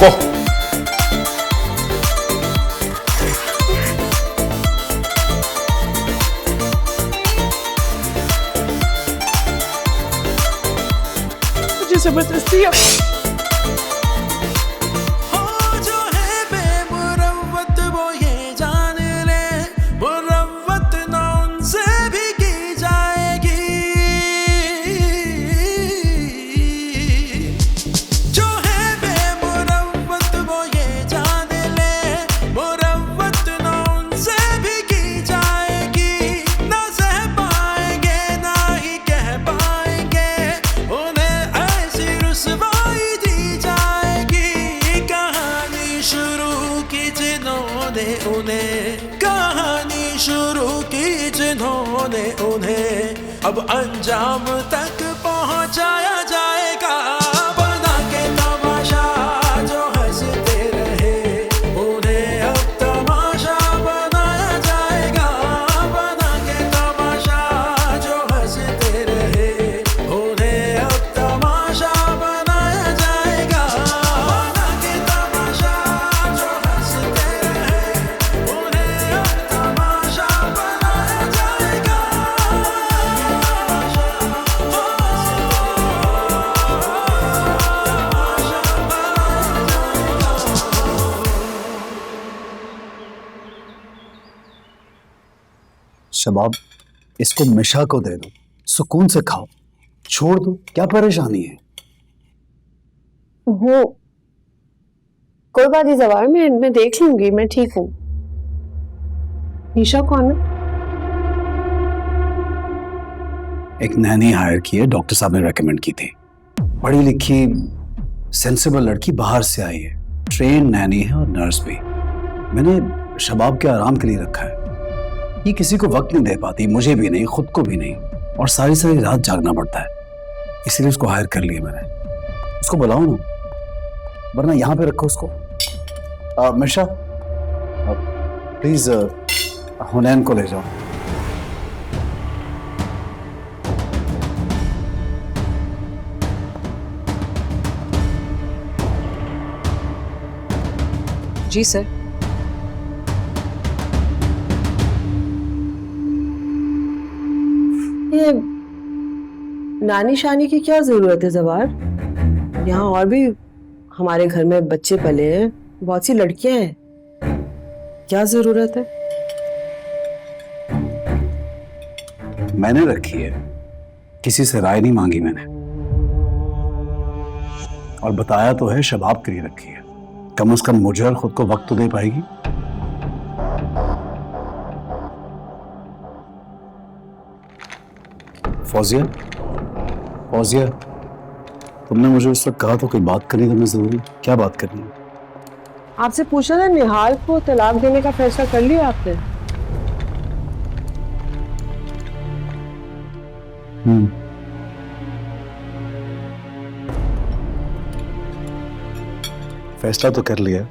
रुको। मुझे जबरदस्ती कहानी शुरू की जिन्होंने उन्हें अब अंजाम तक पहुंचाया जाएगा। बना के तमाशा जो हंसते रहे उन्हें अब तमाशा बनाया जाएगा। बना के तमाशा जो हंसते रहे उन्हें अब तमाशा बनाया जाएगा। बना के तमाशा जो हंसते रहे उन्हें अब तमाशा बनाया जाएगा। शबाब, इसको मिशा को दे दो, सुकून से खाओ, छोड़ दो, क्या परेशानी है? वो कोई बात नहीं जवार, मैं देख लूंगी, मैं ठीक हूँ। निशा कौन है? एक नैनी हायर की है, डॉक्टर साहब ने रेकमेंड की थी। पढ़ी लिखी सेंसिबल लड़की, बाहर से आई है, ट्रेन नैनी है और नर्स भी। मैंने शबाब के आराम के लिए रखा है। ये किसी को वक्त नहीं दे पाती, मुझे भी नहीं, खुद को भी नहीं, और सारी सारी रात जागना पड़ता है, इसीलिए उसको हायर कर लिया मैंने। उसको बुलाओ ना, वरना यहाँ पे रखो उसको। मिशा प्लीज हुनैन को ले जाओ। जी सर। ये नानी शानी की क्या जरूरत है जवार? यहाँ और भी हमारे घर में बच्चे पले हैं, बहुत सी लड़कियां हैं, क्या जरूरत है? मैंने रखी है, किसी से राय नहीं मांगी मैंने, और बताया तो है शबाब के लिए रखी है। कम से कम मुझे और खुद को वक्त तो दे पाएगी। फौजिया, फौजिया, तुमने मुझे उस वक्त कहा तो कोई बात करनी तुम्हें जरूरी। क्या बात करनी है? आपसे पूछा था निहाल को तलाक देने का फैसला कर लिया आपने? फैसला तो कर लिया।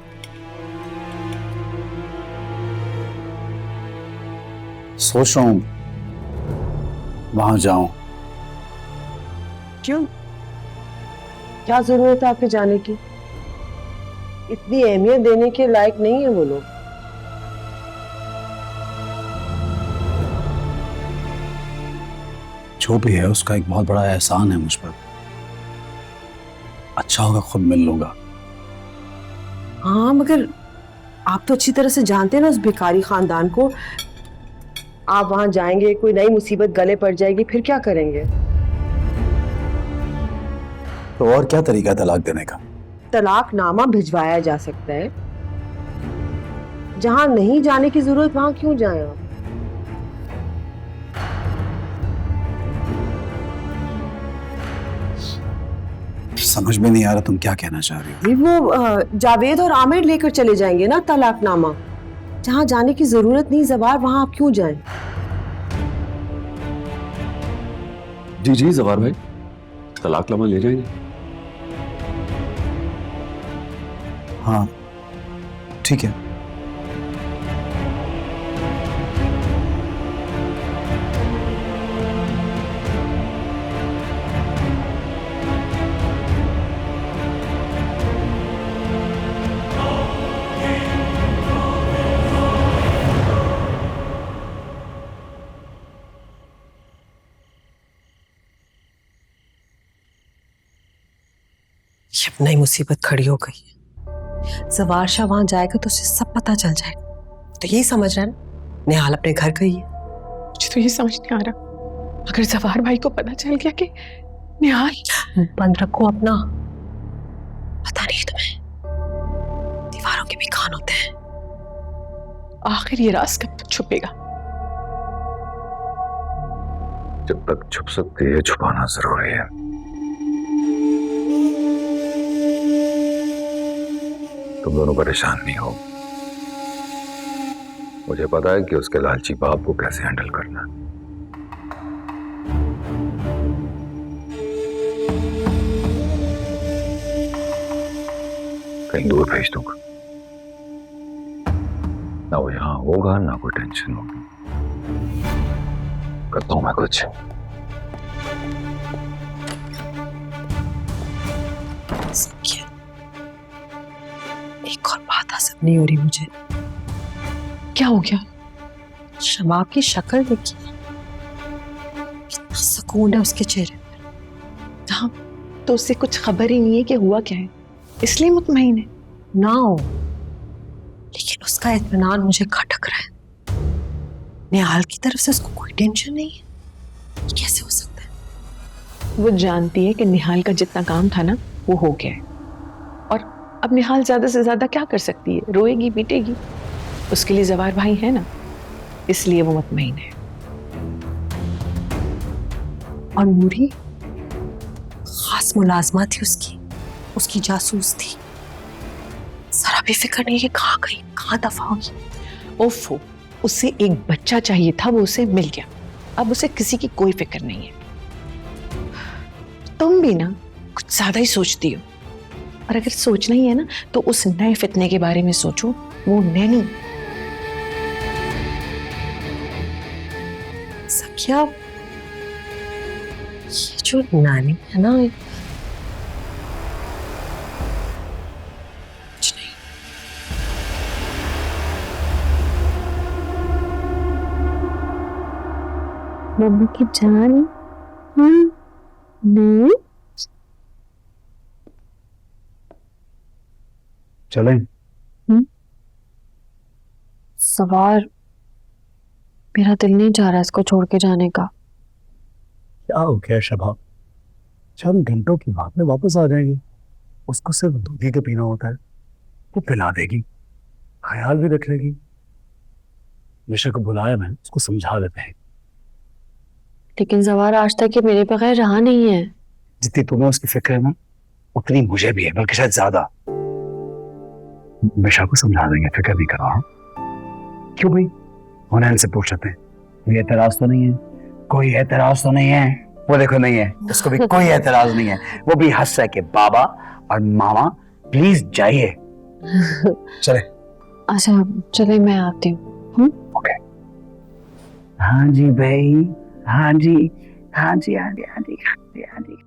सोच रहा हूं वहां जाऊं। क्यों? क्या जरूरत है आपके जाने की? इतनी अहमियत देने के लायक नहीं है वो लोग। जो भी है उसका एक बहुत बड़ा एहसान है मुझ पर। अच्छा होगा खुद मिल लूंगा। हाँ मगर आप तो अच्छी तरह से जानते हैं ना उस भिखारी खानदान को। आप वहां जाएंगे, कोई नई मुसीबत गले पड़ जाएगी, फिर क्या करेंगे? तो और क्या तरीका तलाक देने का? तलाकनामा भिजवाया जा सकता है। जहां नहीं जाने की जरूरत वहां क्यों जाएं आप? समझ में नहीं आ रहा तुम क्या कहना चाह रही हो। वो जावेद और आमिर लेकर चले जाएंगे ना तलाकनामा। जहां जाने की जरूरत नहीं जवार, वहां आप क्यों जाएं? जी जी जवार भाई, तलाकनामा ले जाएंगे। हाँ ठीक है। ये अब नई मुसीबत खड़ी हो गई है। जवार शाह वहां जाएगा तो उसे सब पता चल जाएगा। तो यही समझ रहा है ना, निहाल अपने घर गई है। मुझे तो ये समझ नहीं आ रहा, अगर जवार भाई को पता चल गया कि निहाल। बंद रखो अपना, पता नहीं तुम्हें दीवारों के भी कान होते हैं। आखिर ये राज कब तक छुपेगा? जब तक छुप सकती है छुपाना जरूरी है। तुम दोनों परेशान नहीं हो, मुझे पता है कि उसके लालची बाप को कैसे हैंडल करना है। कहीं दूर भेज दूंगा, ना वो यहां होगा ना कोई टेंशन होगी। करता हूं मैं कुछ। सख्या, एक और बात आसब नहीं हो रही मुझे। क्या हो गया? शबाब की शक्ल देखिए, कितना सुकून है उसके चेहरे पर। हाँ, तो उससे कुछ खबर ही नहीं है कि हुआ क्या है, इसलिए मुतमईन है। ना हो, लेकिन उसका इत्मीनान मुझे खटक रहा है। निहाल की तरफ से उसको कोई टेंशन नहीं है, ये कैसे हो सकता है? वो जानती है कि निहाल का जितना काम था ना वो हो गया है, और अब निहाल ज्यादा से ज्यादा क्या कर सकती है? रोएगी पीटेगी। उसके लिए जवार भाई है ना, इसलिए वो मुतमईन है। और नूरी खास मुलाजमा थी उसकी जासूस थी। जरा भी फिक्र नहीं है कहाँ गई, कहाँ दफा हुई। ओफो, उसे एक बच्चा चाहिए था, वो उसे मिल गया। अब उसे किसी की कोई फिक्र नहीं है। तुम भी ना कुछ ज्यादा ही सोचती हो, और अगर सोचना ही है ना तो उस नए फितने के बारे में सोचो, वो नैनी। सखिया, ये जो नानी है ना, कुछ नहीं। मम्मी की जान। नहीं, चलें? सवार, मेरा दिल नहीं चाह रहा इसको छोड़ के जाने का। क्या हो गया शबाब? चंद घंटों की बात में वापस आ जाएंगे। उसको सिर्फ दूध ही का पीना होता है, वो पिला देगी, ख्याल भी रख लेगी। निशा को बुलाया, मैं उसको समझा देते हैं। लेकिन जवार आज तक ये मेरे बगैर रहा नहीं है। जितनी तुम्हें उसकी फिक्र है ना, उतनी मुझे भी है, बल्कि शायद ज्यादा। निशा को समझा देंगे, फिक्र नहीं करो। हाँ? क्यों भाई? हुनैन से पूछ लेते हैं, कोई एतराज तो नहीं है? कोई एतराज तो नहीं है? वो देखो नहीं है, उसको भी कोई एतराज नहीं है। वो भी हंस रहा है कि बाबा और मामा प्लीज जाइए। चले। अच्छा चले, मैं आती हूँ। ओके। हाँ जी भाई, हाँ जी, हाँ जी, हाँ जी, हाँ जी, हाँ जी, हाँ जी।